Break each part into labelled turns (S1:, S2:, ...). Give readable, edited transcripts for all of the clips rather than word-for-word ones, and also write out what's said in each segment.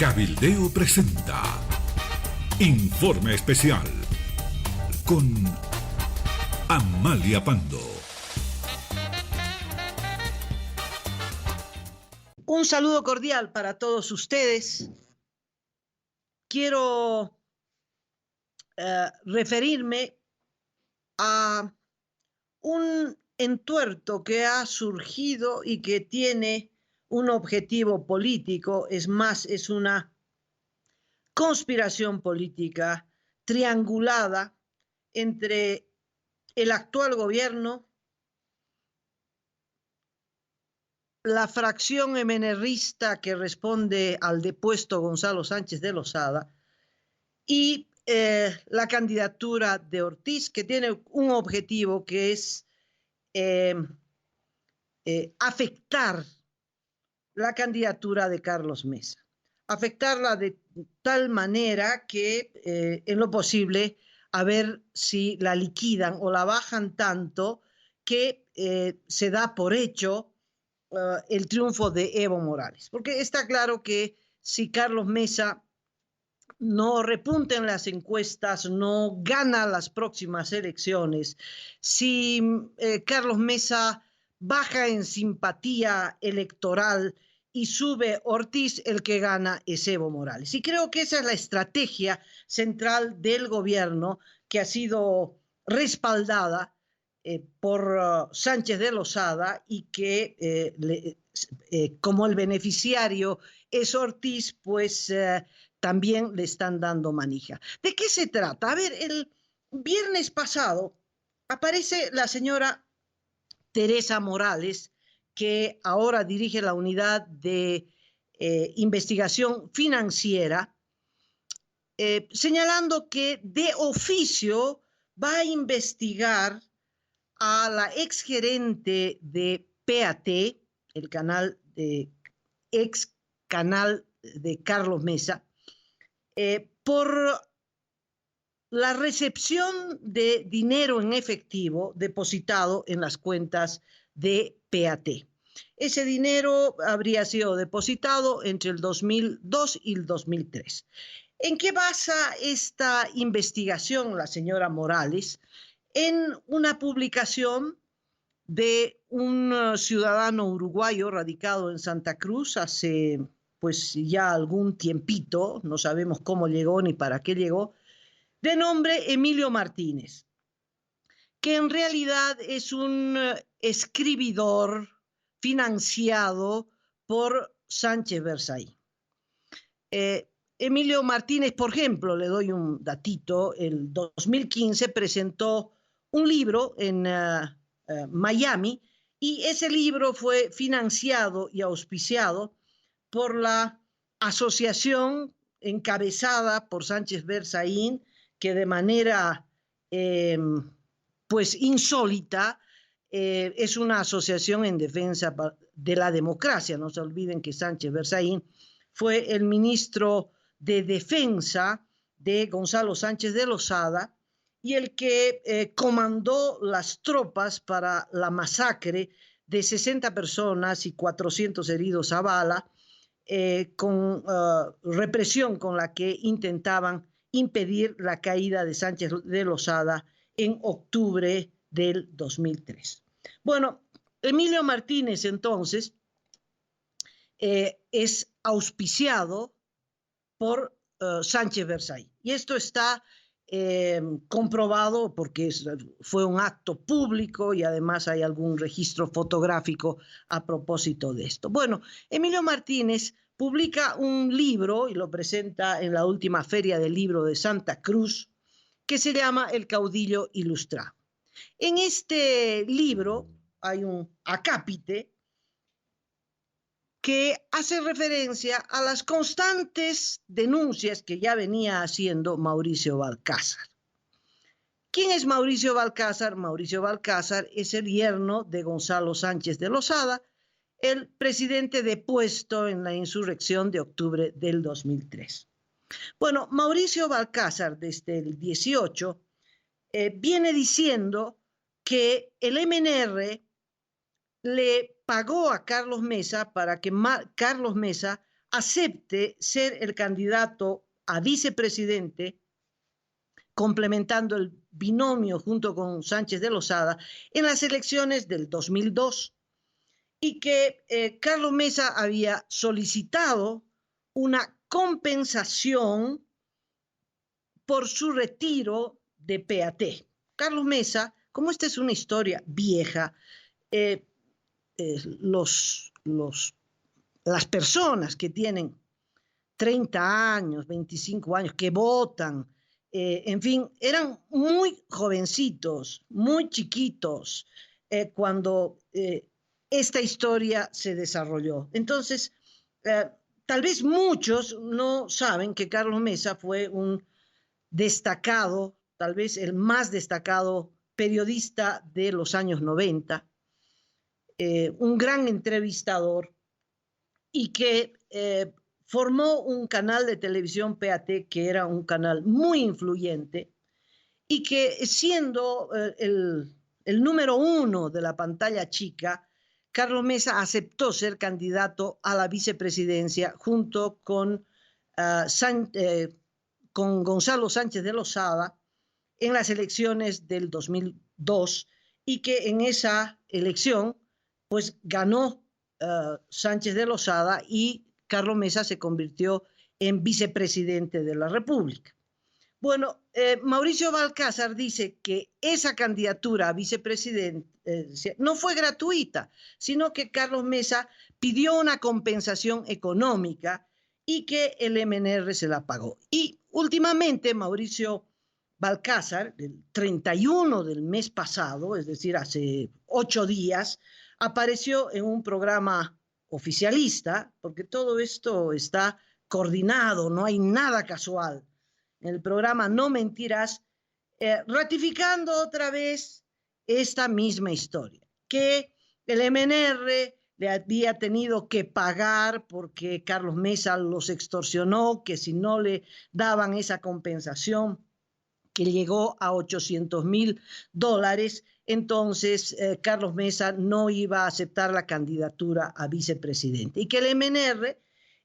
S1: Cabildeo presenta Informe Especial con Amalia Pando.
S2: Un saludo cordial para todos ustedes. Quiero referirme a un entuerto que ha surgido y que tiene un objetivo político, es más, es una conspiración política triangulada entre el actual gobierno, la fracción MNRista que responde al depuesto Gonzalo Sánchez de Lozada y la candidatura de Ortiz, que tiene un objetivo que es afectar la candidatura de Carlos Mesa, afectarla de tal manera que en lo posible a ver si la liquidan o la bajan tanto que se da por hecho el triunfo de Evo Morales. Porque está claro que si Carlos Mesa no repunta en las encuestas, no gana las próximas elecciones, si Carlos Mesa baja en simpatía electoral y sube Ortiz, el que gana es Evo Morales. Y creo que esa es la estrategia central del gobierno que ha sido respaldada por Sánchez de Lozada y que como el beneficiario es Ortiz, pues también le están dando manija. ¿De qué se trata? A ver, el viernes pasado aparece la señora Teresa Morales, que ahora dirige la unidad de investigación financiera, señalando que de oficio va a investigar a la exgerente de PAT, el canal de ex canal de Carlos Mesa, por la recepción de dinero en efectivo depositado en las cuentas de PAT. Ese dinero habría sido depositado entre el 2002 y el 2003. ¿En qué basa esta investigación la señora Morales? En una publicación de un ciudadano uruguayo radicado en Santa Cruz hace pues ya algún tiempito, no sabemos cómo llegó ni para qué llegó, de nombre Emilio Martínez, que en realidad es un escribidor financiado por Sánchez Versailles. Emilio Martínez, por ejemplo, le doy un datito, el 2015 presentó un libro en Miami y ese libro fue financiado y auspiciado por la asociación encabezada por Sánchez Versailles, que de manera pues insólita es una asociación en defensa de la democracia. No se olviden que Sánchez Versailles fue el ministro de Defensa de Gonzalo Sánchez de Lozada y el que comandó las tropas para la masacre de 60 personas y 400 heridos a bala, con represión con la que intentaban impedir la caída de Sánchez de Lozada en octubre del 2003. Bueno, Emilio Martínez entonces es auspiciado por Sánchez Versailles. Y esto está comprobado porque fue un acto público y además hay algún registro fotográfico a propósito de esto. Bueno, Emilio Martínez publica un libro y lo presenta en la última Feria del Libro de Santa Cruz, que se llama El Caudillo Ilustrado. En este libro hay un acápite que hace referencia a las constantes denuncias que ya venía haciendo Mauricio Balcázar. ¿Quién es Mauricio Balcázar? Mauricio Balcázar es el yerno de Gonzalo Sánchez de Lozada, el presidente depuesto en la insurrección de octubre del 2003. Bueno, Mauricio Balcázar desde el 18 viene diciendo que el MNR le pagó a Carlos Mesa para que Carlos Mesa acepte ser el candidato a vicepresidente, complementando el binomio junto con Sánchez de Lozada en las elecciones del 2002, y que Carlos Mesa había solicitado una compensación por su retiro de PAT. Carlos Mesa, como esta es una historia vieja, las personas que tienen 30 años, 25 años, que votan, en fin, eran muy jovencitos, muy chiquitos, cuando esta historia se desarrolló. Entonces, tal vez muchos no saben que Carlos Mesa fue un destacado, tal vez el más destacado periodista de los años 90, un gran entrevistador, y que formó un canal de televisión PAT que era un canal muy influyente, y que siendo el número uno de la pantalla chica, Carlos Mesa aceptó ser candidato a la vicepresidencia junto con Gonzalo Sánchez de Lozada en las elecciones del 2002, y que en esa elección pues ganó Sánchez de Lozada y Carlos Mesa se convirtió en vicepresidente de la República. Bueno, Mauricio Balcázar dice que esa candidatura a vicepresidente no fue gratuita, sino que Carlos Mesa pidió una compensación económica y que el MNR se la pagó. Y últimamente Mauricio Balcázar, el 31 del mes pasado, es decir, hace 8 días, apareció en un programa oficialista, porque todo esto está coordinado, no hay nada casual, en el programa No Mentirás, ratificando otra vez esta misma historia, que el MNR le había tenido que pagar porque Carlos Mesa los extorsionó, que si no le daban esa compensación, que llegó a $800,000, entonces Carlos Mesa no iba a aceptar la candidatura a vicepresidente, y que el MNR,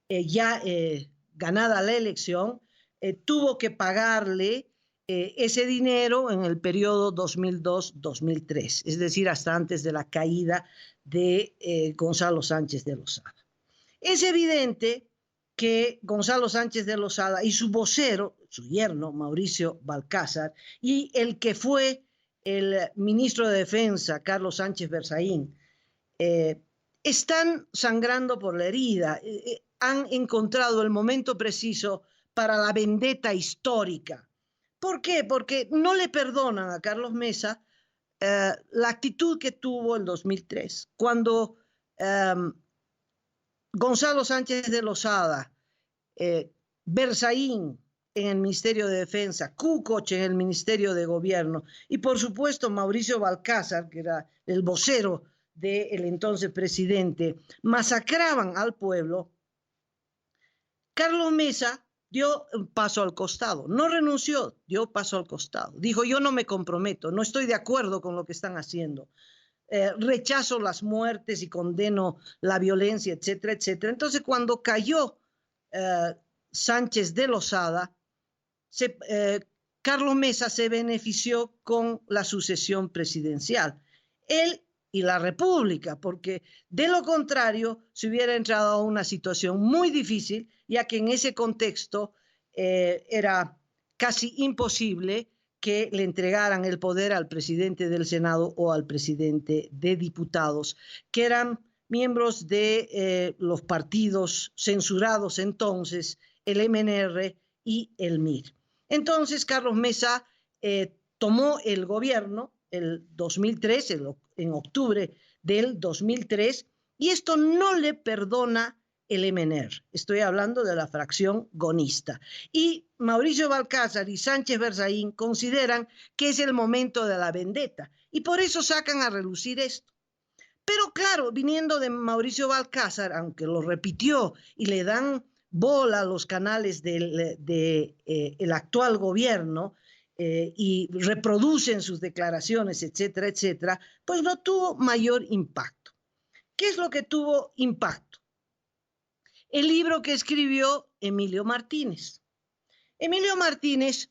S2: ya ganada la elección, tuvo que pagarle ese dinero en el periodo 2002-2003, es decir, hasta antes de la caída de Gonzalo Sánchez de Lozada. Es evidente que Gonzalo Sánchez de Lozada y su vocero, su yerno, Mauricio Balcázar, y el que fue el ministro de Defensa, Carlos Sánchez Berzaín, están sangrando por la herida, han encontrado el momento preciso para la vendetta histórica. ¿Por qué? Porque no le perdonan a Carlos Mesa la actitud que tuvo en 2003, cuando Gonzalo Sánchez de Lozada, Berzaín en el Ministerio de Defensa, Kukoc en el Ministerio de Gobierno y por supuesto Mauricio Balcázar, que era el vocero del entonces presidente, masacraban al pueblo. Carlos Mesa dio un paso al costado, no renunció, dio paso al costado. Dijo, yo no me comprometo, no estoy de acuerdo con lo que están haciendo. Rechazo las muertes y condeno la violencia, etcétera, etcétera. Entonces, cuando cayó Sánchez de Lozada, Carlos Mesa se benefició con la sucesión presidencial. Él y la República, porque de lo contrario se hubiera entrado a una situación muy difícil, ya que en ese contexto era casi imposible que le entregaran el poder al presidente del Senado o al presidente de diputados, que eran miembros de los partidos censurados entonces, el MNR y el MIR. Entonces, Carlos Mesa tomó el gobierno el 2003, en octubre del 2003, y esto no le perdona el MNR. Estoy hablando de la fracción gonista. Y Mauricio Balcázar y Sánchez Berzaín consideran que es el momento de la vendetta, y por eso sacan a relucir esto. Pero claro, viniendo de Mauricio Balcázar, aunque lo repitió y le dan bola a los canales del actual gobierno y reproducen sus declaraciones, etcétera, etcétera, pues no tuvo mayor impacto. ¿Qué es lo que tuvo impacto? el libro que escribió Emilio Martínez. Emilio Martínez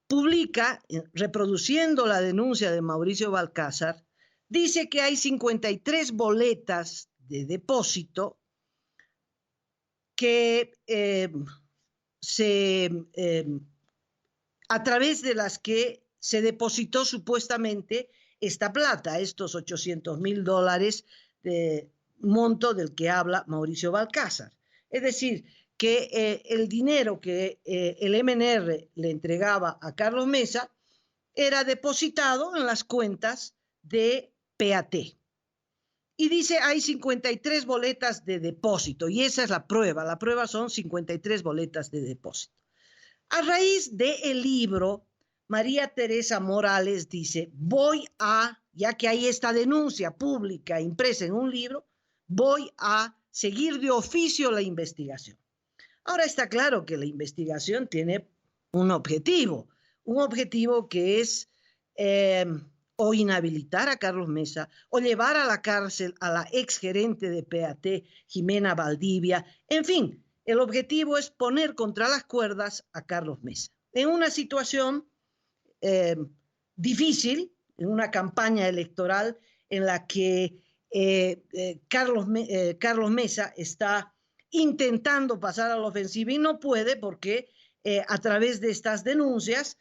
S2: publica, reproduciendo la denuncia de Mauricio Balcázar, dice que hay 53 boletas de depósito que a través de las que se depositó supuestamente esta plata, estos $800,000 de monto del que habla Mauricio Balcázar. Es decir, que el dinero que el MNR le entregaba a Carlos Mesa era depositado en las cuentas de PAT. Y dice, hay 53 boletas de depósito, y esa es la prueba. La prueba son 53 boletas de depósito. A raíz del libro, María Teresa Morales dice, ya que hay esta denuncia pública impresa en un libro, voy a seguir de oficio la investigación. Ahora está claro que la investigación tiene un objetivo que es o inhabilitar a Carlos Mesa o llevar a la cárcel a la exgerente de PAT, Jimena Valdivia. En fin, el objetivo es poner contra las cuerdas a Carlos Mesa. En una situación difícil, en una campaña electoral en la que Carlos Mesa está intentando pasar a la ofensiva y no puede porque a través de estas denuncias,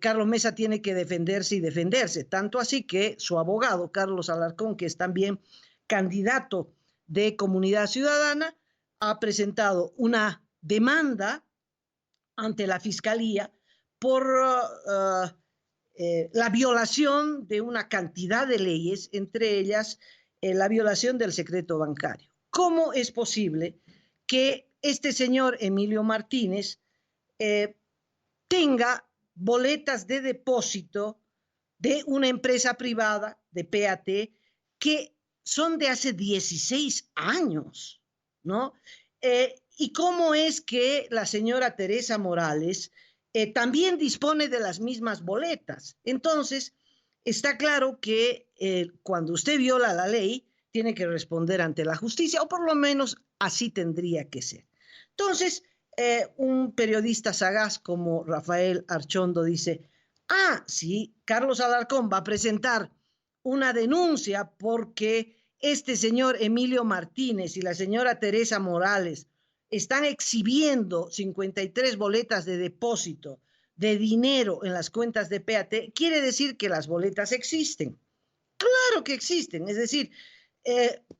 S2: Carlos Mesa tiene que defenderse y defenderse. Tanto así que su abogado, Carlos Alarcón, que es también candidato de Comunidad Ciudadana, ha presentado una demanda ante la Fiscalía por la violación de una cantidad de leyes, entre ellas la violación del secreto bancario. ¿Cómo es posible que este señor Emilio Martínez tenga boletas de depósito de una empresa privada, de PAT, que son de hace 16 años, ¿no? ¿Y cómo es que la señora Teresa Morales también dispone de las mismas boletas? Entonces, está claro que cuando usted viola la ley, tiene que responder ante la justicia, o por lo menos así tendría que ser. Entonces, un periodista sagaz como Rafael Archondo dice, sí, Carlos Alarcón va a presentar una denuncia porque este señor Emilio Martínez y la señora Teresa Morales están exhibiendo 53 boletas de depósito de dinero en las cuentas de PAT, quiere decir que las boletas existen. Claro que existen, es decir,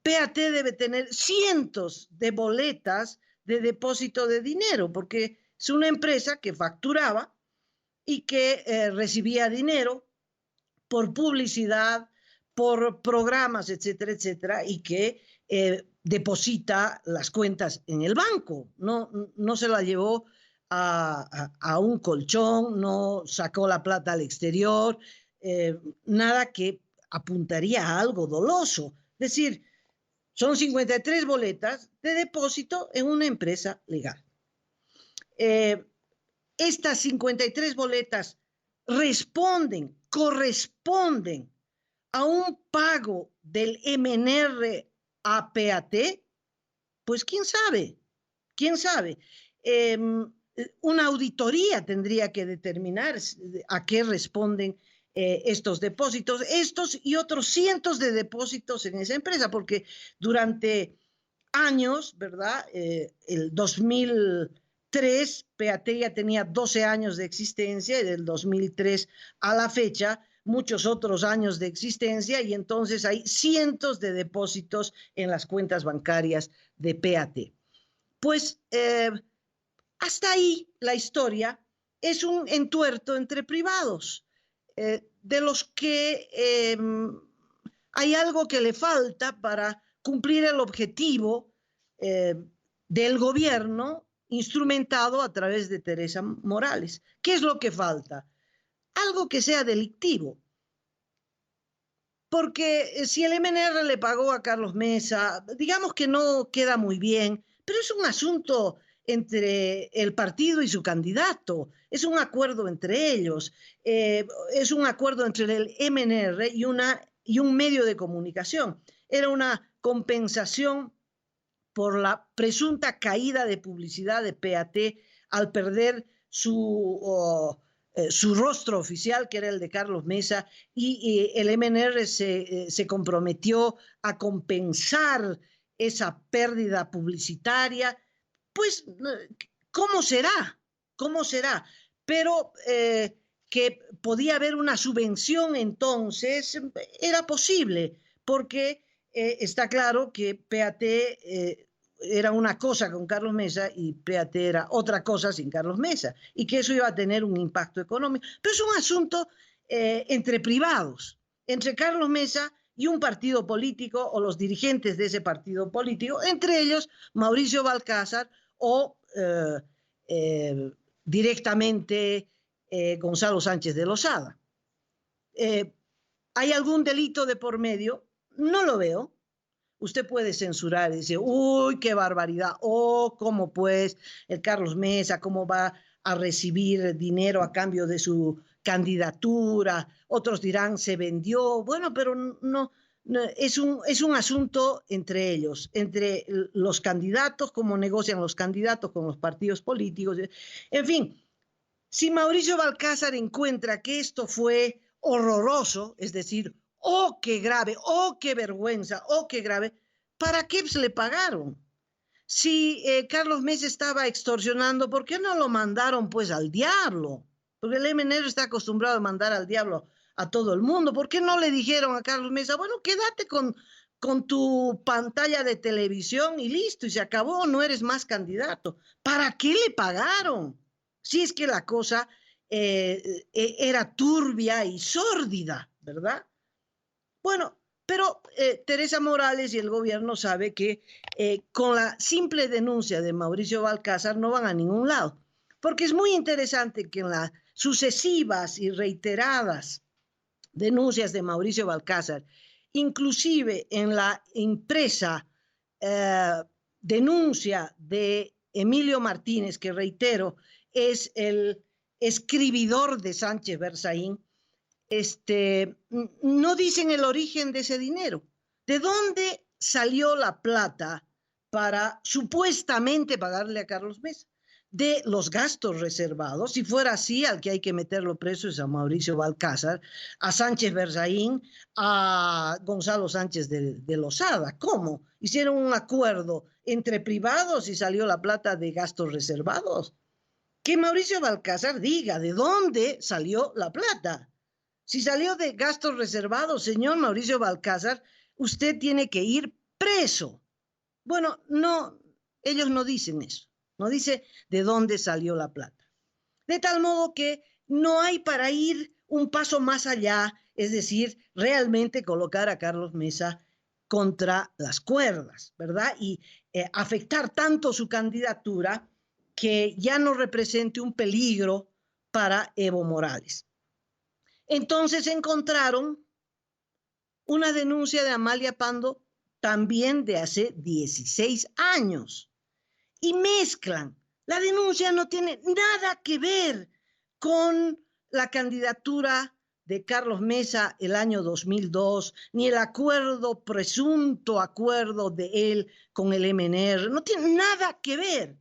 S2: PAT debe tener cientos de boletas de depósito de dinero, porque es una empresa que facturaba y que recibía dinero por publicidad, por programas, etcétera, etcétera, y que deposita las cuentas en el banco. No se la llevó a un colchón, no sacó la plata al exterior, nada que apuntaría a algo doloso. Es decir, son 53 boletas de depósito en una empresa legal. Estas 53 boletas corresponden a un pago del MNR a PAT, pues quién sabe. Una auditoría tendría que determinar a qué responden estos depósitos, estos y otros cientos de depósitos en esa empresa, porque durante años, ¿verdad? El 2003, PAT ya tenía 12 años de existencia, y del 2003 a la fecha, muchos otros años de existencia, y entonces hay cientos de depósitos en las cuentas bancarias de PAT. Pues hasta ahí la historia es un entuerto entre privados, de los que hay algo que le falta para cumplir el objetivo del gobierno instrumentado a través de Teresa Morales. ¿Qué es lo que falta? Algo que sea delictivo. Porque si el MNR le pagó a Carlos Mesa, digamos que no queda muy bien, pero es un asunto entre el partido y su candidato, es un acuerdo entre ellos, es un acuerdo entre el MNR y un medio de comunicación. Era una compensación por la presunta caída de publicidad de PAT al perder su rostro oficial, que era el de Carlos Mesa, y el MNR se comprometió a compensar esa pérdida publicitaria. Pues, ¿cómo será? ¿Cómo será? Pero que podía haber una subvención entonces, era posible, porque está claro que PAT era una cosa con Carlos Mesa y PAT era otra cosa sin Carlos Mesa, y que eso iba a tener un impacto económico. Pero es un asunto entre privados, entre Carlos Mesa y un partido político o los dirigentes de ese partido político, entre ellos Mauricio Balcázar o directamente Gonzalo Sánchez de Lozada. ¿Hay algún delito de por medio? No lo veo. Usted puede censurar y decir, uy, qué barbaridad, oh, cómo pues el Carlos Mesa, cómo va a recibir dinero a cambio de su candidatura. Otros dirán, se vendió. Bueno, pero no, es un asunto entre ellos, entre los candidatos, cómo negocian los candidatos con los partidos políticos. En fin, si Mauricio Balcázar encuentra que esto fue horroroso, es decir, oh, qué grave, oh, qué vergüenza, oh, qué grave, ¿para qué se le pagaron? Si Carlos Mesa estaba extorsionando, ¿por qué no lo mandaron pues al diablo? Porque el MNR está acostumbrado a mandar al diablo a todo el mundo. ¿Por qué no le dijeron a Carlos Mesa, bueno, quédate con tu pantalla de televisión y listo, y se acabó, no eres más candidato? ¿Para qué le pagaron? Si es que la cosa era turbia y sórdida, ¿verdad? Bueno, pero Teresa Morales y el gobierno sabe que con la simple denuncia de Mauricio Balcázar no van a ningún lado, porque es muy interesante que en las sucesivas y reiteradas denuncias de Mauricio Balcázar, inclusive en la impresa denuncia de Emilio Martínez, que reitero, es el escribidor de Sánchez Berzaín, no dicen el origen de ese dinero. ¿De dónde salió la plata para supuestamente pagarle a Carlos Mesa? De los gastos reservados. Si fuera así, al que hay que meterlo preso es a Mauricio Balcázar, a Sánchez Berzaín, a Gonzalo Sánchez de Lozada. ¿Cómo? ¿Hicieron un acuerdo entre privados y salió la plata de gastos reservados? Que Mauricio Balcázar diga de dónde salió la plata. Si salió de gastos reservados, señor Mauricio Balcázar, usted tiene que ir preso. Bueno, no, ellos no dicen eso. No dice de dónde salió la plata. De tal modo que no hay para ir un paso más allá, es decir, realmente colocar a Carlos Mesa contra las cuerdas, ¿verdad? Y afectar tanto su candidatura que ya no represente un peligro para Evo Morales. Entonces encontraron una denuncia de Amalia Pando también de hace 16 años y mezclan. La denuncia no tiene nada que ver con la candidatura de Carlos Mesa el año 2002, ni el presunto acuerdo de él con el MNR, no tiene nada que ver.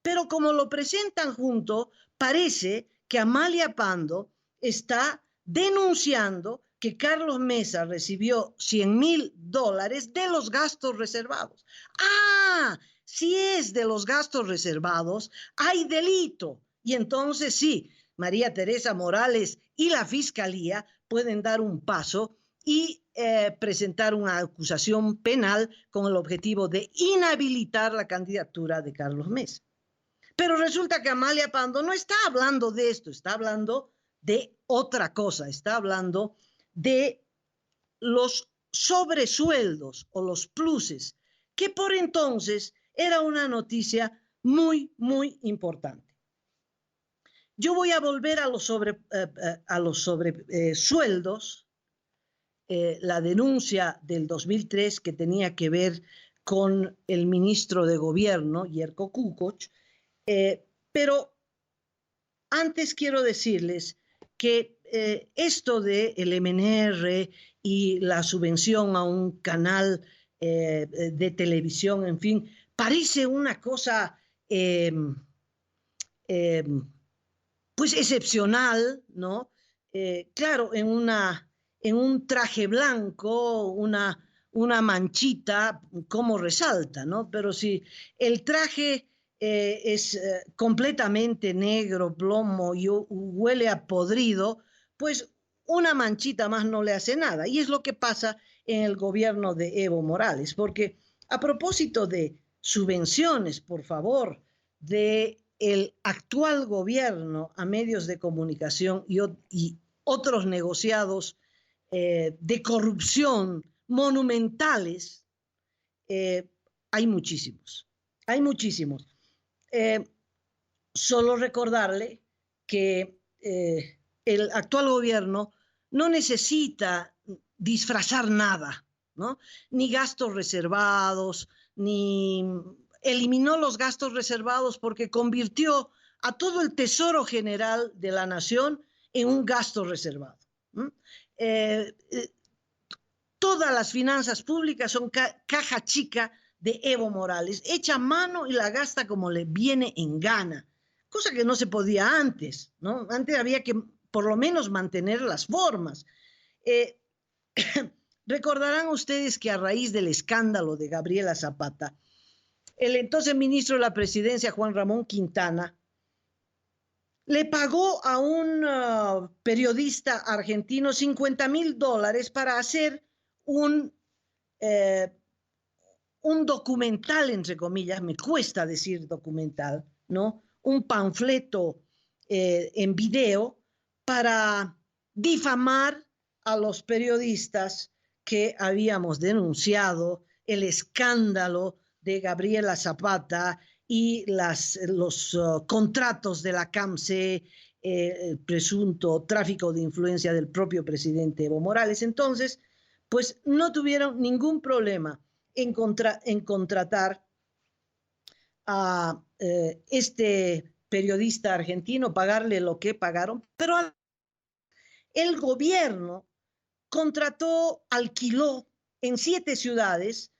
S2: Pero como lo presentan junto, parece que Amalia Pando está denunciando que Carlos Mesa recibió $100,000 de los gastos reservados. ¡Ah! Si es de los gastos reservados, hay delito. Y entonces sí, María Teresa Morales y la Fiscalía pueden dar un paso y presentar una acusación penal con el objetivo de inhabilitar la candidatura de Carlos Mesa. Pero resulta que Amalia Pando no está hablando de esto, está hablando de otra cosa, está hablando de los sobresueldos o los pluses, que por entonces era una noticia muy, muy importante. Yo voy a volver a los sobresueldos, la denuncia del 2003 que tenía que ver con el ministro de Gobierno, Jerko Kukoc, pero antes quiero decirles que esto del MNR y la subvención a un canal de televisión, en fin, parece una cosa pues excepcional, ¿no? Claro, en un traje blanco, una manchita, como resalta, ¿no? Pero si el traje es completamente negro, plomo y huele a podrido, pues una manchita más no le hace nada. Y es lo que pasa en el gobierno de Evo Morales, porque a propósito de subvenciones, por favor, de el actual gobierno a medios de comunicación y otros negociados de corrupción monumentales, hay muchísimos, hay muchísimos. Solo recordarle que el actual gobierno no necesita disfrazar nada, ¿no? Ni gastos reservados, ni eliminó los gastos reservados porque convirtió a todo el tesoro general de la nación en un gasto reservado. Todas las finanzas públicas son caja chica de Evo Morales, echa mano y la gasta como le viene en gana, cosa que no se podía antes, ¿no? Antes había que por lo menos mantener las formas. Recordarán ustedes que a raíz del escándalo de Gabriela Zapata, el entonces ministro de la Presidencia, Juan Ramón Quintana, le pagó a un periodista argentino $50,000 para hacer un documental, entre comillas, me cuesta decir documental, ¿no? Un panfleto en video para difamar a los periodistas que habíamos denunciado el escándalo de Gabriela Zapata y los contratos de la CAMSE, presunto tráfico de influencia del propio presidente Evo Morales. Entonces, pues no tuvieron ningún problema en contratar a este periodista argentino, pagarle lo que pagaron, pero el gobierno alquiló en 7 ciudades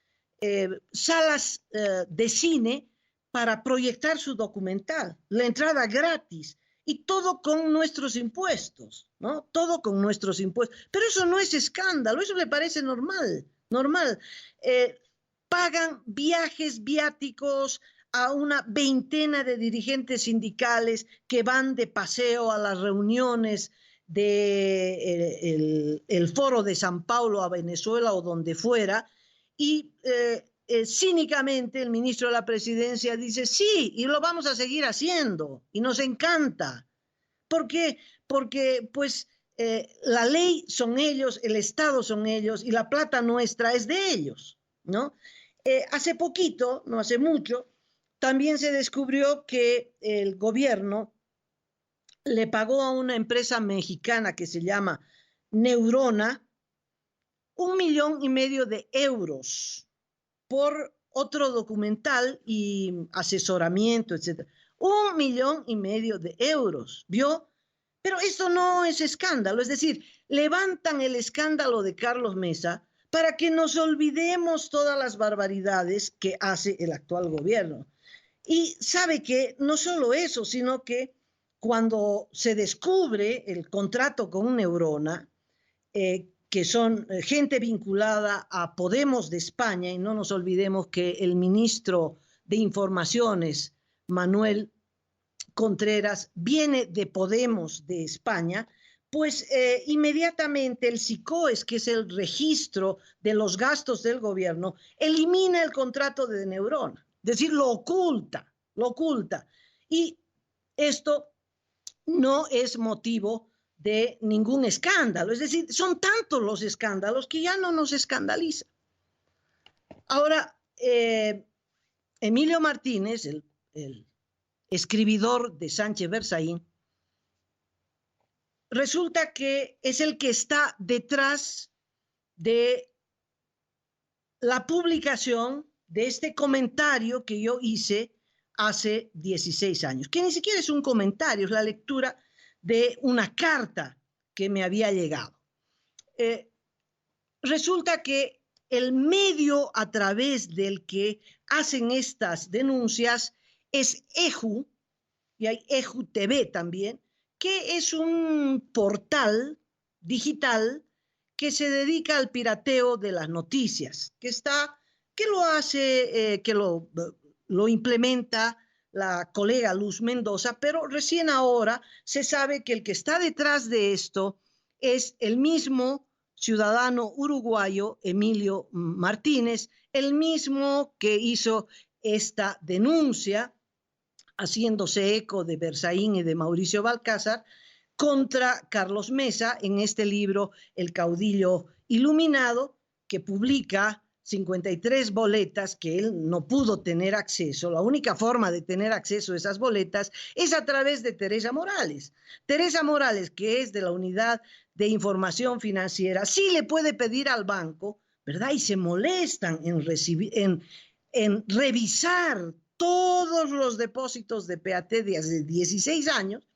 S2: salas de cine para proyectar su documental, la entrada gratis, y todo con nuestros impuestos, ¿no? Todo con nuestros impuestos. Pero eso no es escándalo, eso le parece normal, normal. Pagan viajes viáticos a una veintena de dirigentes sindicales que van de paseo a las reuniones del Foro de San Paulo a Venezuela o donde fuera, y cínicamente el ministro de la Presidencia dice, sí, y lo vamos a seguir haciendo, y nos encanta. ¿Por qué? Porque pues la ley son ellos, el Estado son ellos, y la plata nuestra es de ellos, ¿no? Hace poquito, no hace mucho, también se descubrió que el gobierno le pagó a una empresa mexicana que se llama Neurona €1,500,000 por otro documental y asesoramiento, etc. €1,500,000, ¿vio? Pero esto no es escándalo, es decir, levantan el escándalo de Carlos Mesa para que nos olvidemos todas las barbaridades que hace el actual gobierno. Y sabe que no solo eso, sino que cuando se descubre el contrato con Neurona, que son gente vinculada a Podemos de España, y no nos olvidemos que el ministro de Informaciones, Manuel Contreras, viene de Podemos de España, pues inmediatamente el SICOES, que es el registro de los gastos del gobierno, elimina el contrato de Neurona, es decir, lo oculta, lo oculta. Y esto no es motivo de ningún escándalo, es decir, son tantos los escándalos que ya no nos escandaliza. Ahora, Emilio Martínez, el escribidor de Sánchez Berzaín, resulta que es el que está detrás de la publicación de este comentario que yo hice hace 16 años, que ni siquiera es un comentario, es la lectura de una carta que me había llegado. Resulta que el medio a través del que hacen estas denuncias es EJU, y hay EJU TV también, que es un portal digital que se dedica al pirateo de las noticias, que lo hace, que lo implementa la colega Luz Mendoza, pero recién ahora se sabe que el que está detrás de esto es el mismo ciudadano uruguayo Emilio Martínez, el mismo que hizo esta denuncia, haciéndose eco de Berzaín y de Mauricio Balcázar, contra Carlos Mesa en este libro, El caudillo iluminado, que publica 53 boletas que él no pudo tener acceso. La única forma de tener acceso a esas boletas es a través de Teresa Morales. Teresa Morales, que es de la Unidad de Información Financiera, sí le puede pedir al banco, ¿verdad? Y se molestan en revisar todos los depósitos de PAT de hace 16 años,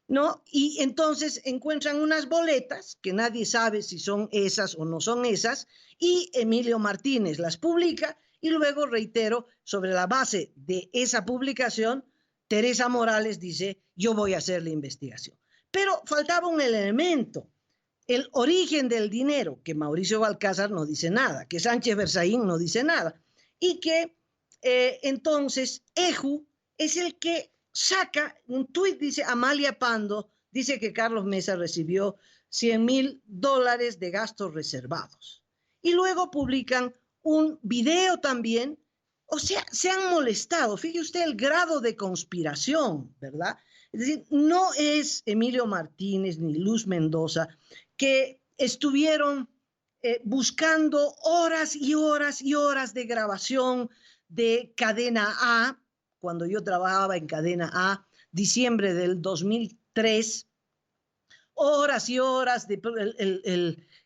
S2: ¿no? Y entonces encuentran unas boletas que nadie sabe si son esas o no son esas, y Emilio Martínez las publica, y luego, reitero, sobre la base de esa publicación, Teresa Morales dice, yo voy a hacer la investigación. Pero faltaba un elemento, el origen del dinero, que Mauricio Balcázar no dice nada, que Sánchez Berzaín no dice nada, y que entonces EJU es el que saca un tuit, dice Amalia Pando, dice que Carlos Mesa recibió $100,000 de gastos reservados. Y luego publican un video también, o sea, se han molestado. Fíjese usted el grado de conspiración, ¿verdad? Es decir, no es Emilio Martínez ni Luz Mendoza que estuvieron buscando horas y horas y horas de grabación de Cadena A, cuando yo trabajaba en Cadena A, diciembre del 2003, horas y horas,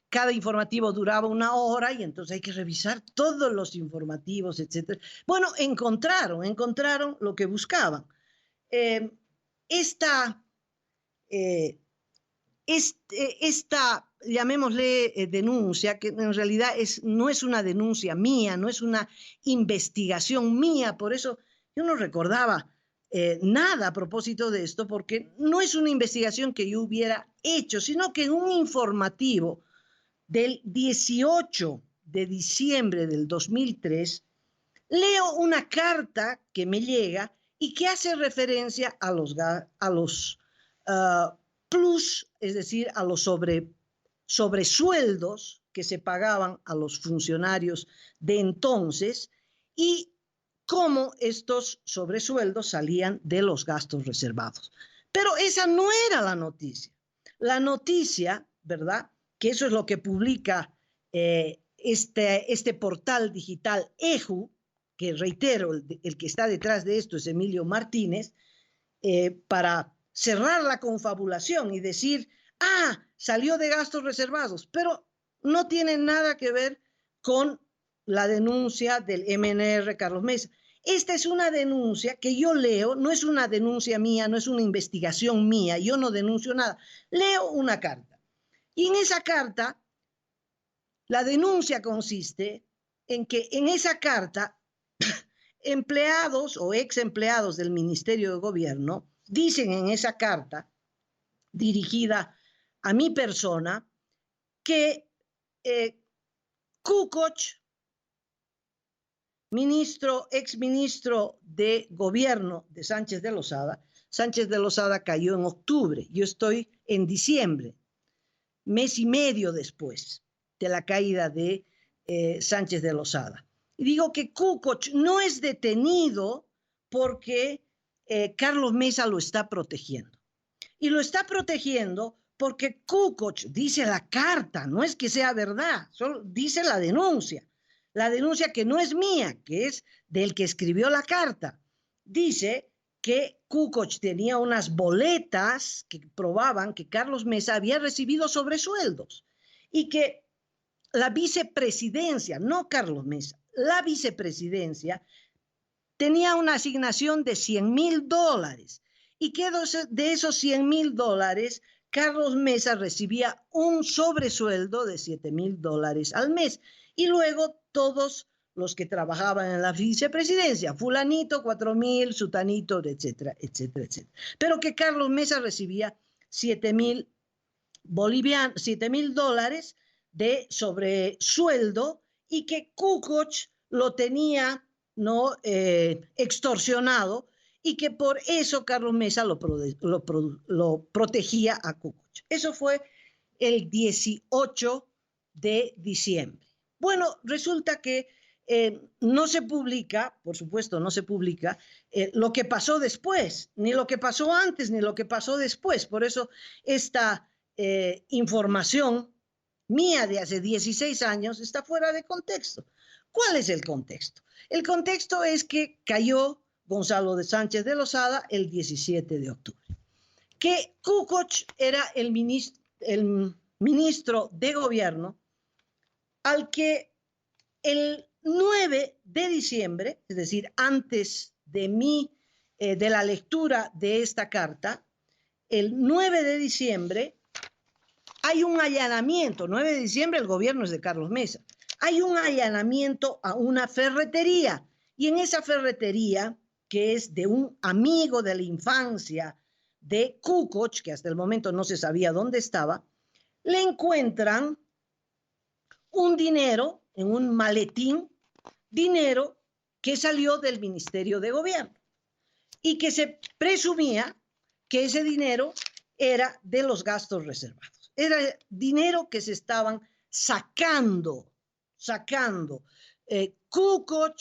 S2: cada informativo duraba 1 hora y entonces hay que revisar todos los informativos, etc. Bueno, encontraron lo que buscaban. Esta, llamémosle denuncia, que en realidad no es una denuncia mía, no es una investigación mía, por eso yo no recordaba nada a propósito de esto, porque no es una investigación que yo hubiera hecho, sino que en un informativo del 18 de diciembre del 2003, leo una carta que me llega y que hace referencia a los plus, es decir, a los sobresueldos que se pagaban a los funcionarios de entonces y cómo estos sobresueldos salían de los gastos reservados. Pero esa no era la noticia. La noticia, ¿verdad?, que eso es lo que publica este portal digital EJU, que reitero, el que está detrás de esto es Emilio Martínez, para cerrar la confabulación y decir, salió de gastos reservados, pero no tiene nada que ver con la denuncia del MNR Carlos Mesa. Esta es una denuncia que yo leo, no es una denuncia mía, no es una investigación mía, yo no denuncio nada. Leo una carta. Y en esa carta, la denuncia consiste en que en esa carta, empleados o ex empleados del Ministerio de Gobierno dicen en esa carta, dirigida a mi persona, que Kukoc, ex ministro de Gobierno de Sánchez de Lozada cayó en octubre, yo estoy en diciembre, mes y medio después de la caída de Sánchez de Lozada. Y digo que Kukoc no es detenido porque Carlos Mesa lo está protegiendo. Y lo está protegiendo porque Kukoc, dice la carta, no es que sea verdad, solo dice la denuncia que no es mía, que es del que escribió la carta. Dice que Kukoc tenía unas boletas que probaban que Carlos Mesa había recibido sobresueldos y que la vicepresidencia, no Carlos Mesa, la vicepresidencia tenía una asignación de $100,000 y que de esos $100,000 Carlos Mesa recibía un sobresueldo de $7,000 al mes. y luego todos los que trabajaban en la vicepresidencia, fulanito, 4.000, sutanito, etcétera, etcétera, etcétera. Pero que Carlos Mesa recibía 7.000 $7.000 de sobresueldo y que Kukoc lo tenía, ¿no? Extorsionado, y que por eso Carlos Mesa lo protegía a Kukoc. Eso fue el 18 de diciembre. Bueno, resulta que no se publica, por supuesto, no se publica lo que pasó después, ni lo que pasó antes, ni lo que pasó después. Por eso esta información mía de hace 16 años está fuera de contexto. ¿Cuál es el contexto? El contexto es que cayó Gonzalo de Sánchez de Lozada el 17 de octubre. Que Kukoc era el ministro de gobierno al que el 9 de diciembre, es decir, antes de la lectura de esta carta, el 9 de diciembre hay un allanamiento. 9 de diciembre el gobierno es de Carlos Mesa. Hay un allanamiento a una ferretería, y en esa ferretería, que es de un amigo de la infancia de Kukoc, que hasta el momento no se sabía dónde estaba, le encuentran un dinero en un maletín, dinero que salió del Ministerio de Gobierno y que se presumía que ese dinero era de los gastos reservados. Era dinero que se estaban sacando. Kukoc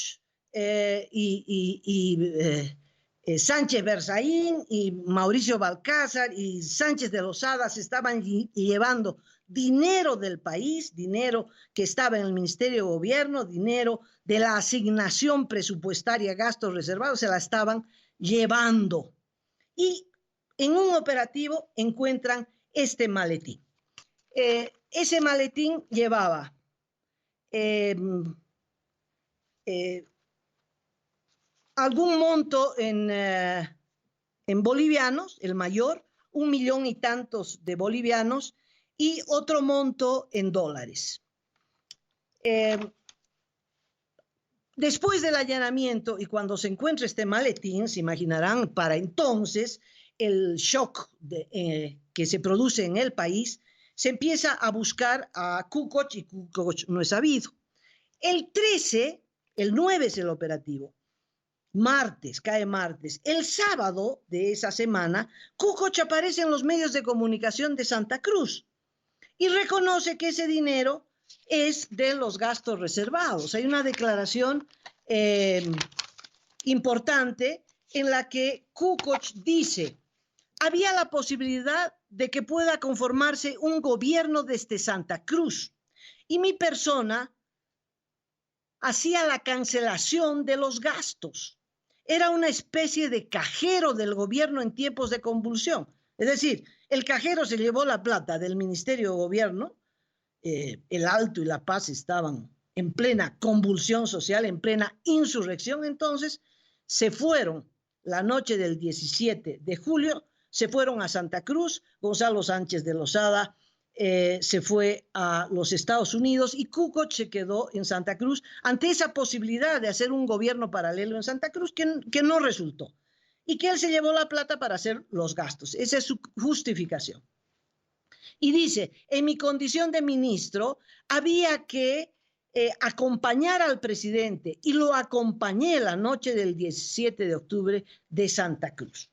S2: Sánchez Berzaín y Mauricio Balcázar y Sánchez de Lozada se estaban llevando dinero del país, dinero que estaba en el Ministerio de Gobierno, dinero de la asignación presupuestaria gastos reservados, se la estaban llevando. Y en un operativo encuentran este maletín. Ese maletín llevaba algún monto en bolivianos, el mayor, 1 millón y tantos de bolivianos, y otro monto en dólares. Después del allanamiento y cuando se encuentra este maletín, se imaginarán para entonces el shock que se produce en el país, se empieza a buscar a Kukoc y Kukoc no es sabido. El 13, el 9 es el operativo. Martes, cae martes. El sábado de esa semana, Kukoc aparece en los medios de comunicación de Santa Cruz y reconoce que ese dinero es de los gastos reservados. Hay una declaración importante en la que Kukoc dice: había la posibilidad de que pueda conformarse un gobierno desde Santa Cruz y mi persona hacía la cancelación de los gastos. Era una especie de cajero del gobierno en tiempos de convulsión. Es decir, el cajero se llevó la plata del Ministerio de Gobierno, el Alto y La Paz estaban en plena convulsión social, en plena insurrección, entonces se fueron la noche del 17 de julio, se fueron a Santa Cruz, Gonzalo Sánchez de Lozada se fue a los Estados Unidos y Kukoc se quedó en Santa Cruz ante esa posibilidad de hacer un gobierno paralelo en Santa Cruz que no resultó y que él se llevó la plata para hacer los gastos. Esa es su justificación. Y dice: en mi condición de ministro había que acompañar al presidente y lo acompañé la noche del 17 de octubre de Santa Cruz.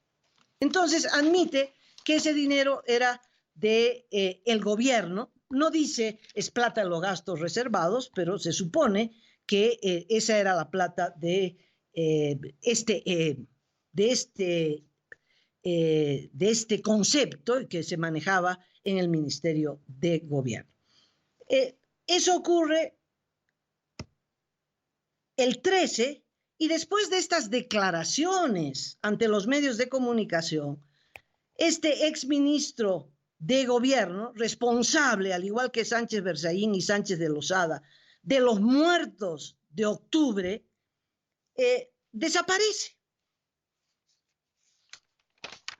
S2: Entonces admite que ese dinero era de el gobierno, no dice es plata de los gastos reservados, pero se supone que esa era la plata de este concepto que se manejaba en el Ministerio de Gobierno. Eso ocurre el 13 y después de estas declaraciones ante los medios de comunicación, este exministro de Gobierno, responsable, al igual que Sánchez Berzaín y Sánchez de Lozada, de los muertos de octubre, desaparece.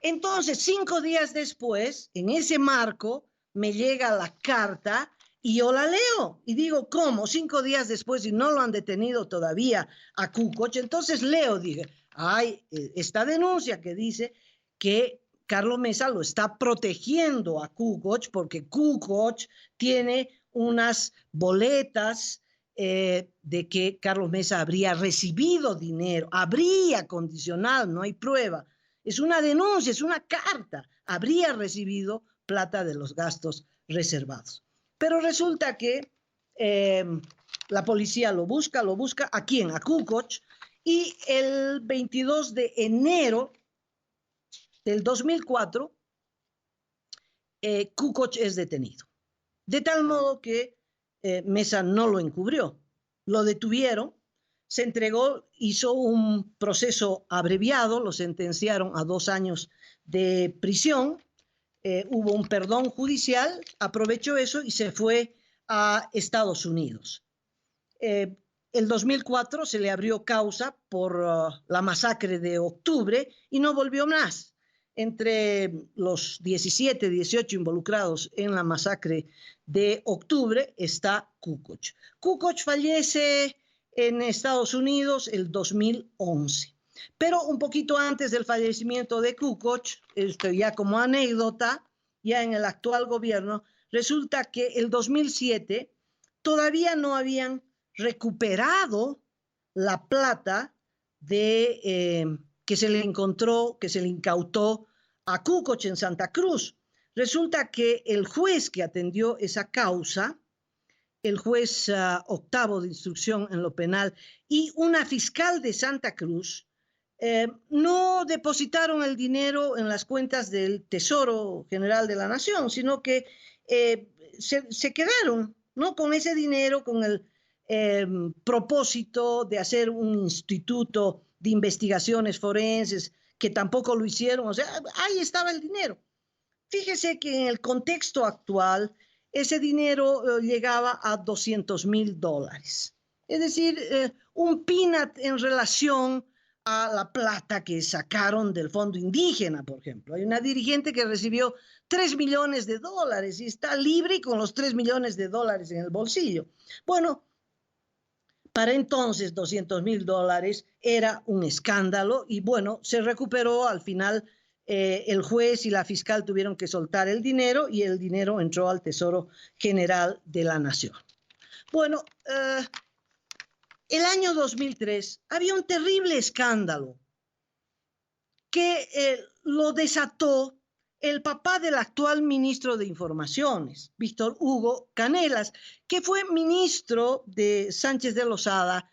S2: Entonces, 5 días después, en ese marco, me llega la carta Y yo la leo y digo, ¿cómo? 5 días después y no lo han detenido todavía a Kukoc. Entonces leo, dije, hay esta denuncia que dice que Carlos Mesa lo está protegiendo a Kukoc porque Kukoc tiene unas boletas de que Carlos Mesa habría recibido dinero, habría condicional, no hay prueba. Es una denuncia, es una carta, habría recibido plata de los gastos reservados. Pero resulta que la policía lo busca, ¿a quién? A Kukoc, y el 22 de enero del 2004, Kukoc es detenido. De tal modo que Mesa no lo encubrió. Lo detuvieron, se entregó, hizo un proceso abreviado, lo sentenciaron a 2 años de prisión, hubo un perdón judicial, aprovechó eso y se fue a Estados Unidos. El 2004 se le abrió causa por la masacre de octubre y no volvió más. Entre los 17, 18 involucrados en la masacre de octubre está Kukoc. Kukoc fallece en Estados Unidos el 2011. Pero un poquito antes del fallecimiento de Kukoc, esto ya como anécdota, ya en el actual gobierno, resulta que el 2007 todavía no habían recuperado la plata que se le encontró, que se le incautó a Kukoc en Santa Cruz. Resulta que el juez que atendió esa causa, el juez octavo de instrucción en lo penal y una fiscal de Santa Cruz, no depositaron el dinero en las cuentas del Tesoro General de la Nación, sino que se quedaron, ¿no?, con ese dinero, con el propósito de hacer un instituto de investigaciones forenses, que tampoco lo hicieron. O sea, ahí estaba el dinero. Fíjese que en el contexto actual, ese dinero llegaba a $200,000. Es decir, un peanut en relación a la plata que sacaron del fondo indígena, por ejemplo. Hay una dirigente que recibió $3 millones y está libre con los $3 millones en el bolsillo. Bueno, para entonces $200,000 era un escándalo y bueno, se recuperó al final. El juez y la fiscal tuvieron que soltar el dinero y el dinero entró al Tesoro General de la Nación. Bueno, el año 2003 había un terrible escándalo que lo desató el papá del actual ministro de Informaciones, Víctor Hugo Canelas, que fue ministro de Sánchez de Lozada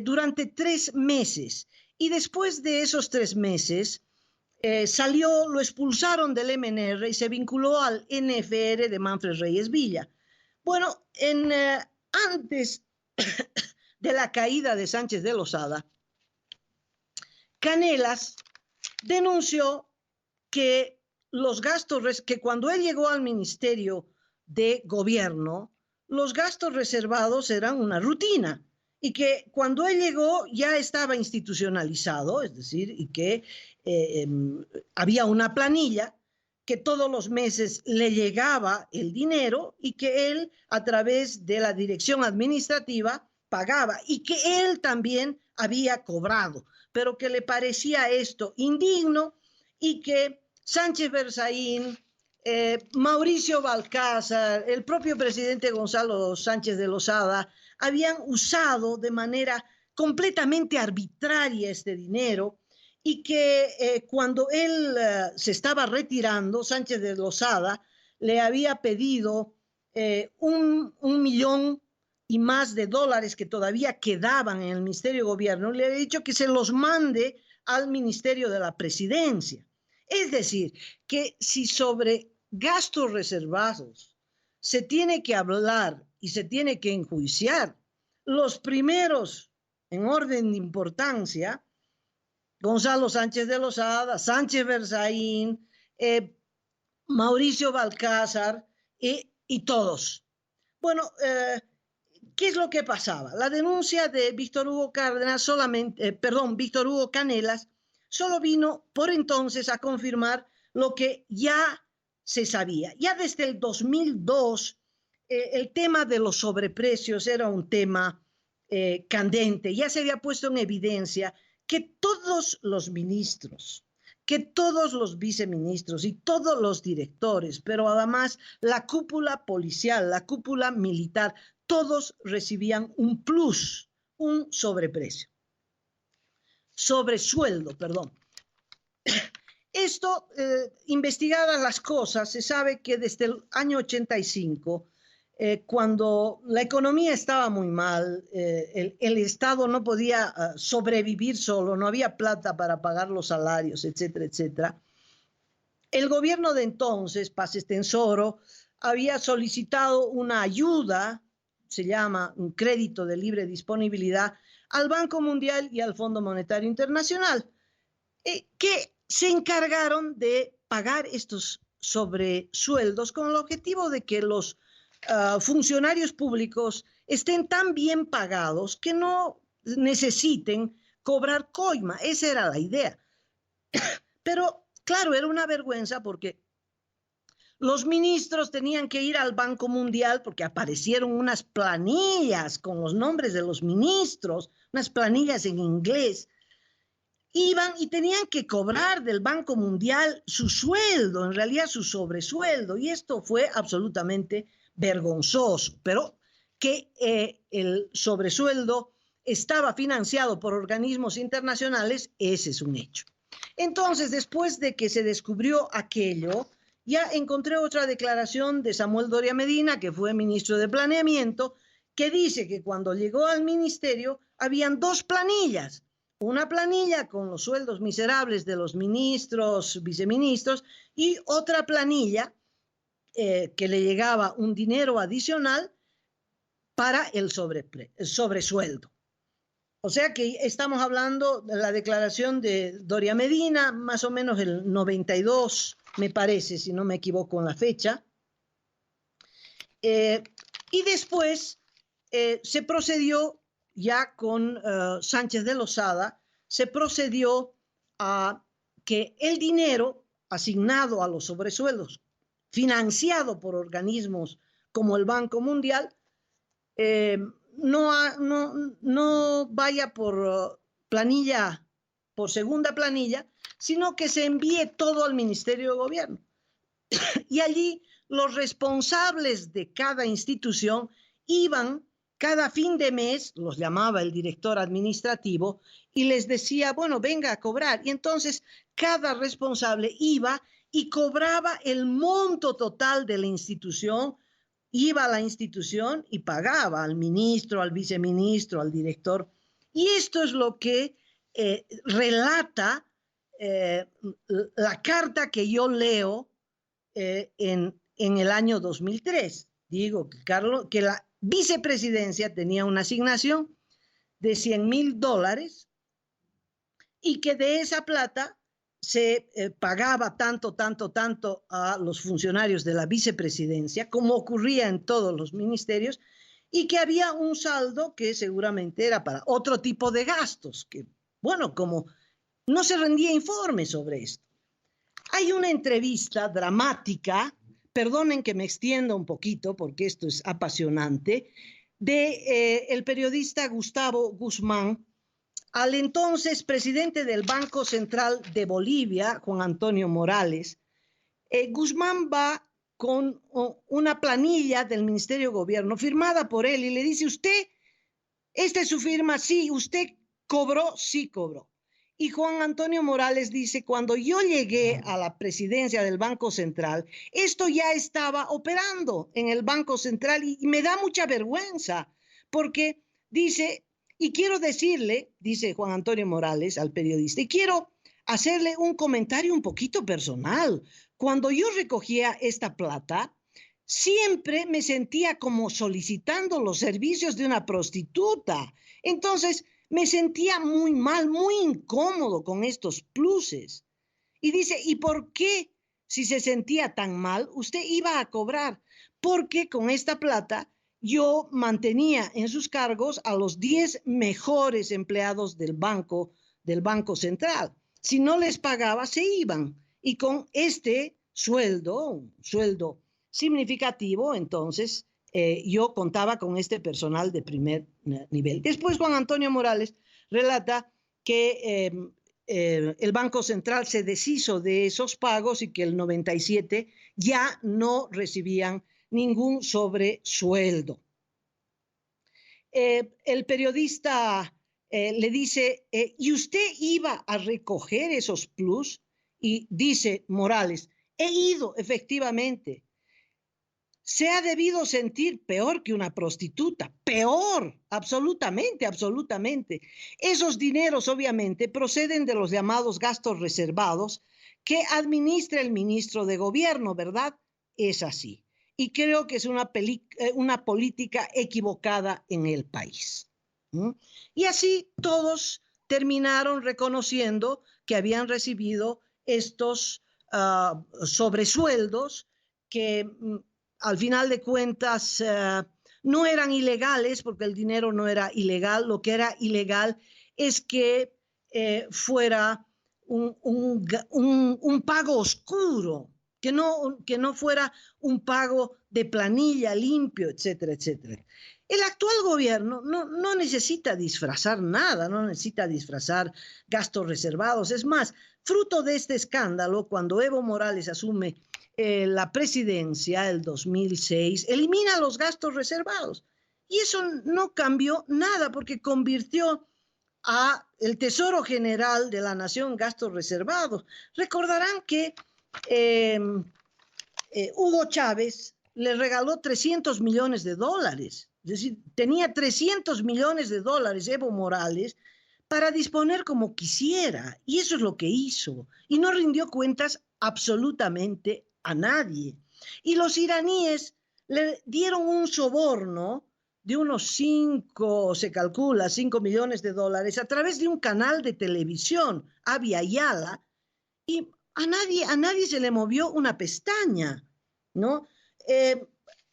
S2: durante 3 meses. Y después de esos 3 meses, lo expulsaron del MNR y se vinculó al NFR de Manfred Reyes Villa. Bueno, antes de la caída de Sánchez de Lozada, Canelas denunció que que cuando él llegó al Ministerio de Gobierno, los gastos reservados eran una rutina y que cuando él llegó ya estaba institucionalizado, es decir, y que había una planilla que todos los meses le llegaba el dinero y que él a través de la dirección administrativa pagaba y que él también había cobrado, pero que le parecía esto indigno y que Sánchez Berzaín, Mauricio Balcázar, el propio presidente Gonzalo Sánchez de Lozada habían usado de manera completamente arbitraria este dinero y que cuando él se estaba retirando, Sánchez de Lozada le había pedido $1 millón y más que todavía quedaban en el Ministerio de Gobierno, le había dicho que se los mande al Ministerio de la Presidencia. Es decir, que si sobre gastos reservados se tiene que hablar y se tiene que enjuiciar, los primeros en orden de importancia, Gonzalo Sánchez de Lozada, Sánchez Berzaín, Mauricio Balcázar y todos. Bueno, ¿qué es lo que pasaba? La denuncia de Víctor Hugo Canelas solo vino por entonces a confirmar lo que ya se sabía. Ya desde el 2002, el tema de los sobreprecios era un tema candente. Ya se había puesto en evidencia que todos los ministros, que todos los viceministros y todos los directores, pero además la cúpula policial, la cúpula militar, todos recibían un plus, un sobreprecio, sobresueldo, perdón. Esto, investigadas las cosas, se sabe que desde el año 85, cuando la economía estaba muy mal, el Estado no podía sobrevivir solo, no había plata para pagar los salarios, etcétera, etcétera. El gobierno de entonces, Paz Estenssoro, había solicitado una ayuda, se llama un crédito de libre disponibilidad, al Banco Mundial y al Fondo Monetario Internacional, que se encargaron de pagar estos sobresueldos con el objetivo de que los funcionarios públicos estén tan bien pagados que no necesiten cobrar coima. Esa era la idea. Pero, claro, era una vergüenza porque los ministros tenían que ir al Banco Mundial porque aparecieron unas planillas con los nombres de los ministros, unas planillas en inglés. Iban y tenían que cobrar del Banco Mundial su sueldo, en realidad su sobresueldo, y esto fue absolutamente vergonzoso, pero que el sobresueldo estaba financiado por organismos internacionales, ese es un hecho. Entonces, después de que se descubrió aquello, ya encontré otra declaración de Samuel Doria Medina, que fue ministro de Planeamiento, que dice que cuando llegó al ministerio habían dos planillas. Una planilla con los sueldos miserables de los ministros, viceministros, y otra planilla que le llegaba un dinero adicional para el sobresueldo. O sea que estamos hablando de la declaración de Doria Medina, más o menos el 92, me parece, si no me equivoco en la fecha. Y después se procedió ya con Sánchez de Lozada, se procedió a que el dinero asignado a los sobresueldos, financiado por organismos como el Banco Mundial, no vaya por planilla, por segunda planilla, sino que se envíe todo al Ministerio de Gobierno. Y allí los responsables de cada institución iban cada fin de mes, los llamaba el director administrativo, y les decía, bueno, venga a cobrar. Y entonces cada responsable iba y cobraba el monto total de la institución, iba a la institución y pagaba al ministro, al viceministro, al director. Y esto es lo que relata la carta que yo leo en el año 2003. Digo que la vicepresidencia tenía una asignación de $100,000 y que de esa plata se pagaba tanto a los funcionarios de la vicepresidencia, como ocurría en todos los ministerios, y que había un saldo que seguramente era para otro tipo de gastos, que, bueno, como no se rendía informe sobre esto. Hay una entrevista dramática, perdonen que me extienda un poquito porque esto es apasionante, de el periodista Gustavo Guzmán al entonces presidente del Banco Central de Bolivia, Juan Antonio Morales. Guzmán va con una planilla del Ministerio de Gobierno firmada por él y le dice, ¿usted, esta es su firma? Sí. ¿Usted cobró? Sí, cobró. Y Juan Antonio Morales dice, cuando yo llegué a la presidencia del Banco Central, esto ya estaba operando en el Banco Central y me da mucha vergüenza, porque dice, y quiero decirle, dice Juan Antonio Morales al periodista, y quiero hacerle un comentario un poquito personal. Cuando yo recogía esta plata, siempre me sentía como solicitando los servicios de una prostituta. Entonces, me sentía muy mal, muy incómodo con estos pluses. Y dice, ¿y por qué, si se sentía tan mal, usted iba a cobrar? Porque con esta plata yo mantenía en sus cargos a los 10 mejores empleados del Banco Central. Si no les pagaba, se iban. Y con este sueldo, un sueldo significativo, entonces yo contaba con este personal de primer nivel. Después Juan Antonio Morales relata que el Banco Central se deshizo de esos pagos y que el 97 ya no recibían ningún sobresueldo. El periodista le dice, ¿y usted iba a recoger esos plus? Y dice Morales, he ido efectivamente. Se ha debido sentir peor que una prostituta, peor, absolutamente, absolutamente. Esos dineros obviamente proceden de los llamados gastos reservados que administra el ministro de Gobierno, ¿verdad? Es así. Y creo que es una política equivocada en el país. Y así todos terminaron reconociendo que habían recibido estos sobresueldos que al final de cuentas no eran ilegales, porque el dinero no era ilegal. Lo que era ilegal es que fuera un pago oscuro, que no fuera un pago de planilla limpio, etcétera, etcétera. El actual gobierno no necesita disfrazar nada, no necesita disfrazar gastos reservados. Es más, fruto de este escándalo, cuando Evo Morales asume la presidencia, el 2006, elimina los gastos reservados. Y eso no cambió nada, porque convirtió a el Tesoro General de la Nación en gastos reservados. Recordarán que Hugo Chávez le regaló 300 millones de dólares. Es decir, tenía 300 millones de dólares Evo Morales para disponer como quisiera. Y eso es lo que hizo. Y no rindió cuentas absolutamente a nadie. Y los iraníes le dieron un soborno de unos 5 millones de dólares a través de un canal de televisión, Avia Yala, y a nadie se le movió una pestaña, ¿no?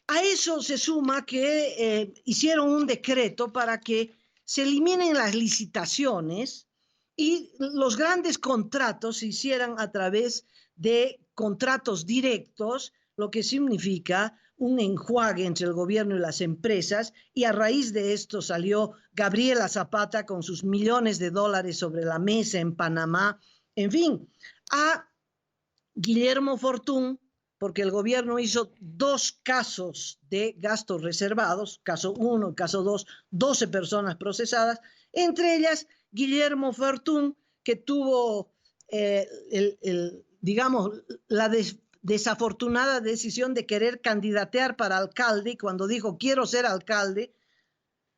S2: A eso se suma que hicieron un decreto para que se eliminen las licitaciones y los grandes contratos se hicieran a través de contratos directos, lo que significa un enjuague entre el gobierno y las empresas, y a raíz de esto salió Gabriela Zapata con sus millones de dólares sobre la mesa en Panamá. En fin, a Guillermo Fortún, porque el gobierno hizo 2 casos de gastos reservados, caso 1 y caso 2, 12 personas procesadas, entre ellas Guillermo Fortún, que tuvo digamos, la desafortunada decisión de querer candidatear para alcalde, y cuando dijo quiero ser alcalde,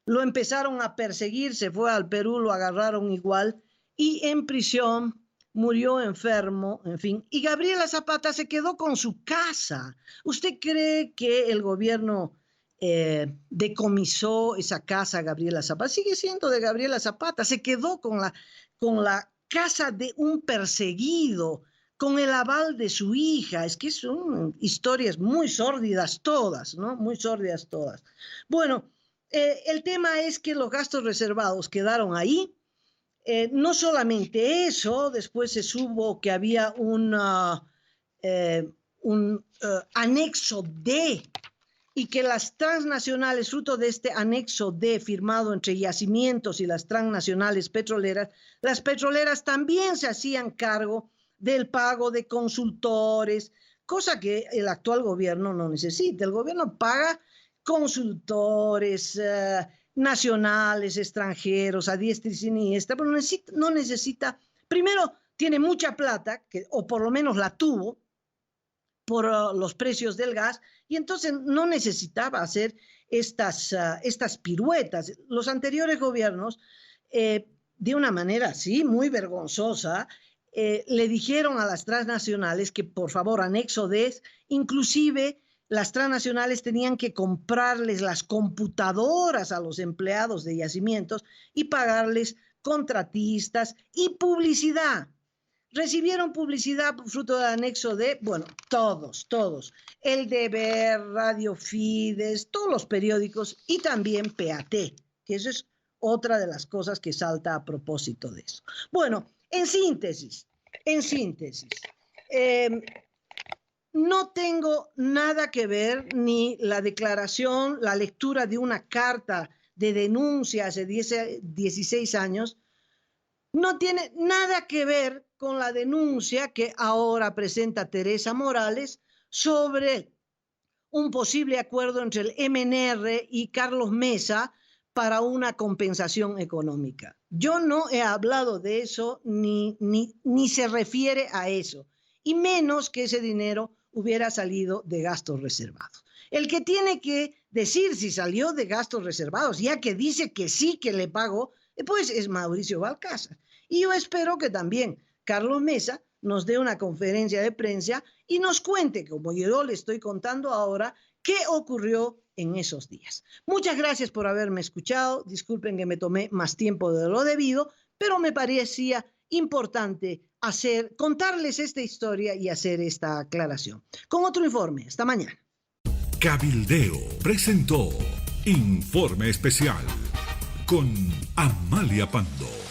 S2: lo empezaron a perseguir, se fue al Perú, lo agarraron igual, y en prisión murió enfermo, en fin. Y Gabriela Zapata se quedó con su casa. ¿Usted cree que el gobierno decomisó esa casa a Gabriela Zapata? Sigue siendo de Gabriela Zapata. Se quedó con la casa de un perseguido, con el aval de su hija. Es que son historias muy sórdidas todas, ¿no? Muy sórdidas todas. Bueno, el tema es que los gastos reservados quedaron ahí. No solamente eso, después se supo que había un anexo D, y que las transnacionales, fruto de este anexo D firmado entre Yacimientos y las transnacionales petroleras, las petroleras también se hacían cargo del pago de consultores, cosa que el actual gobierno no necesita. El gobierno paga consultores nacionales, extranjeros, a diestra y siniestra, pero no necesita, primero tiene mucha plata, o por lo menos la tuvo, por los precios del gas, y entonces no necesitaba hacer estas piruetas. Los anteriores gobiernos, de una manera así, muy vergonzosa, le dijeron a las transnacionales que por favor anexo D, inclusive las transnacionales tenían que comprarles las computadoras a los empleados de Yacimientos y pagarles contratistas y publicidad. Recibieron publicidad fruto del anexo D, bueno, todos, El Deber, Radio Fides, todos los periódicos y también PAT, que eso es otra de las cosas que salta a propósito de eso. Bueno, en síntesis, no tengo nada que ver, ni la declaración, la lectura de una carta de denuncia hace 16 años, no tiene nada que ver con la denuncia que ahora presenta Teresa Morales sobre un posible acuerdo entre el MNR y Carlos Mesa para una compensación económica. Yo no he hablado de eso, ni se refiere a eso, y menos que ese dinero hubiera salido de gastos reservados. El que tiene que decir si salió de gastos reservados, ya que dice que sí que le pagó, pues es Mauricio Valcárcel. Y yo espero que también Carlos Mesa nos dé una conferencia de prensa y nos cuente, como yo le estoy contando ahora, qué ocurrió en esos días. Muchas gracias por haberme escuchado. Disculpen que me tomé más tiempo de lo debido, pero me parecía importante contarles esta historia y hacer esta aclaración. Con otro informe, hasta mañana.
S1: Cabildeo presentó Informe Especial con Amalia Pando.